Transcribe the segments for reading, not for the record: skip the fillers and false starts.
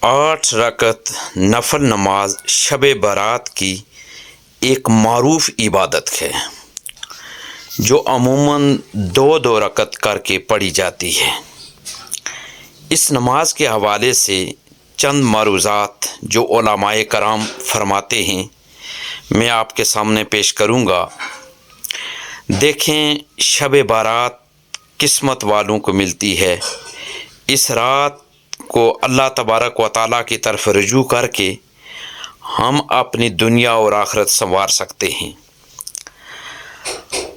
8 रकत नफल नमाज शब बारात की एक मारूफ इबादत है जो अमूमन 2-2 रकत करके पढ़ी जाती है। इस नमाज के हवाले से चंद मरूज़ात जो उलमाए कराम फरमाते हैं मैं आपके सामने पेश करूँगा। देखें, शब बारात किस्मत वालों को मिलती है। इस रात को अल्लाह तबारक व तआला की तरफ रुजू करके हम अपनी दुनिया और आखिरत संवार सकते हैं।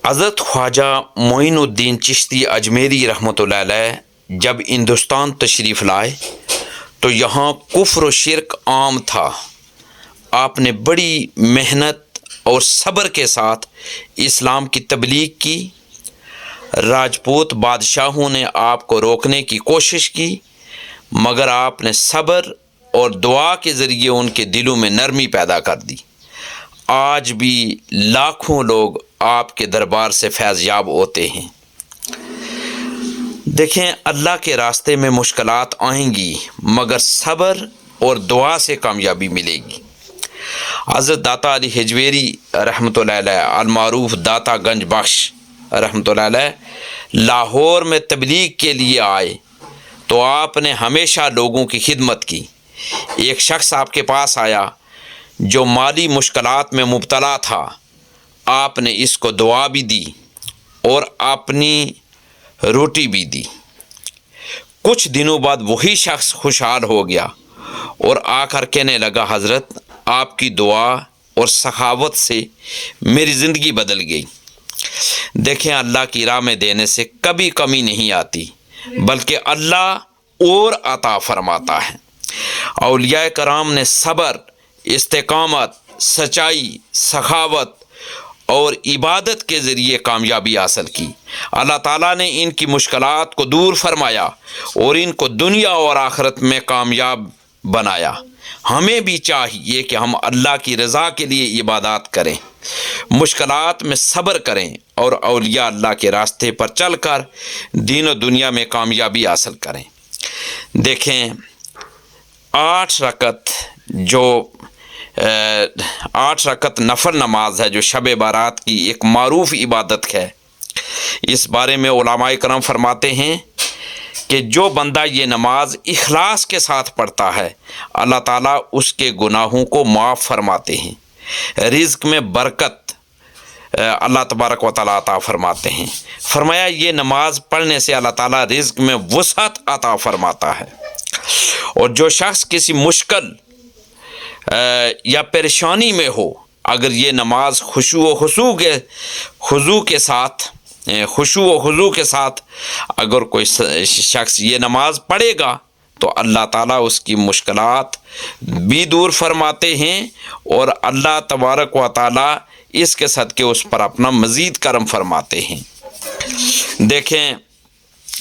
हज़रत ख्वाजा मोइनुद्दीन चिश्ती अजमेरी रहमतुल्लाह अलैह जब हिंदुस्तान तशरीफ़ लाए तो यहाँ कुफ्र व शिरक आम था। आपने बड़ी मेहनत और सब्र के साथ इस्लाम की तबलीग की। राजपूत बादशाहों ने आपको रोकने की कोशिश की, मगर आपने सब्र और दुआ के ज़रिए उनके दिलों में नरमी पैदा कर दी। आज भी लाखों लोग आपके दरबार से फैज़याब होते हैं। देखें, अल्लाह के रास्ते में मुश्किलात आएंगी, मगर सब्र और दुआ से कामयाबी मिलेगी। हज़रत दाता अली हिजवेरी रहमतुल्लाह अलैह अलमारूफ दाता गंज बख्श रहमतुल्लाह अलैह लाहौर में तबलीग के लिए आए तो आपने हमेशा लोगों की खिदमत की। एक शख्स आपके पास आया जो माली मुश्किलात में मुब्तला था। आपने इसको दुआ भी दी और अपनी रोटी भी दी। कुछ दिनों बाद वही शख्स खुशहाल हो गया और आकर कहने लगा, हज़रत आपकी दुआ और सखावत से मेरी ज़िंदगी बदल गई। देखें, अल्लाह की राह में देने से कभी कमी नहीं आती, बल्कि अल्लाह और अता फरमाता है। औलिया कराम ने सब्र, इस्तिकामत, सच्चाई, सखावत और इबादत के ज़रिए कामयाबी हासिल की। अल्लाह ताला ने इनकी मुश्किलात को दूर फरमाया और इनको दुनिया और आखिरत में कामयाब बनाया। हमें भी चाहिए कि हम अल्लाह की रज़ा के लिए इबादत करें, मुश्किलात में सब्र करें और औलिया अल्लाह के रास्ते पर चलकर दीन और दुनिया में कामयाबी हासिल करें। देखें, 8 रकत नफल नमाज है जो शब बारात की एक मारूफ इबादत है। इस बारे में उलमाए करम फरमाते हैं कि जो बंदा ये नमाज इखलास के साथ पढ़ता है अल्लाह ताला उसके गुनाहों को माफ़ फरमाते हैं। रिज़्क़ में बरकत अल्लाह तबारक व तआला अता फरमाते हैं। फरमाया ये नमाज पढ़ने से अल्लाह ताला रिज़्क़ में वसअत अता फरमाता है। और जो शख्स किसी मुश्किल या परेशानी में हो, अगर ये नमाज खुशू व खुजू के साथ अगर कोई शख्स ये नमाज पढ़ेगा तो अल्लाह ताला उसकी मुश्किलात भी दूर फरमाते हैं और अल्लाह तबारक व तआला इसके सदक़े उस पर अपना मज़ीद करम फरमाते हैं। देखें,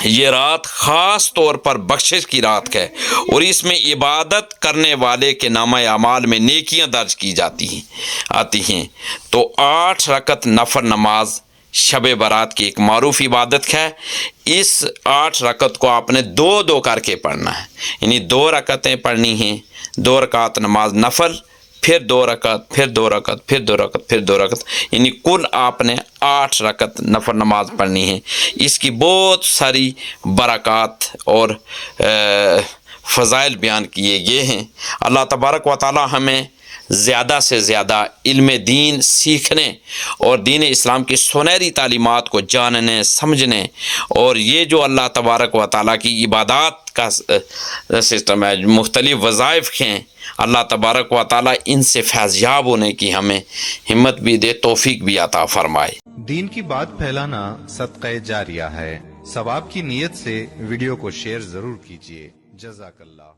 ये रात ख़ास तौर पर बख्शिश की रात है और इसमें इबादत करने वाले के नामा अमाल में नेकियां दर्ज की आती हैं। तो 8 रकत नफल नमाज शब बारात की एक मारूफ इबादत है। इस 8 रकत को आपने 2-2 करके पढ़ना है, यानी 2 रकतें पढ़नी हैं। 2 रकात नमाज नफल, फिर 2 रकत, फिर 2 रकत, फिर 2 रकत, फिर 2 रकत, यानी कुल आपने 8 रकत नफल नमाज पढ़नी है। इसकी बहुत सारी बरक़ात और फ़ज़ाइल बयान किए गए हैं। अल्लाह तबारक व तआला हमें ज़्यादा से ज़्यादा इल्म दीन सीखने और दीन इस्लाम की सुनहरी तालीमात को जानने समझने और ये जो अल्लाह तबारक व तआला की इबादत का सिस्टम है, मुख्तलिफ़ वज़ाइफ हैं, अल्लाह तबारक व तआला इनसे फैज़याब होने की हमें हिम्मत भी दे, तौफीक भी अता फरमाए। दीन की बात फैलाना सदक़े जारिया है। सवाब की नीयत से वीडियो को शेयर ज़रूर कीजिए। जज़ाकल्लाह।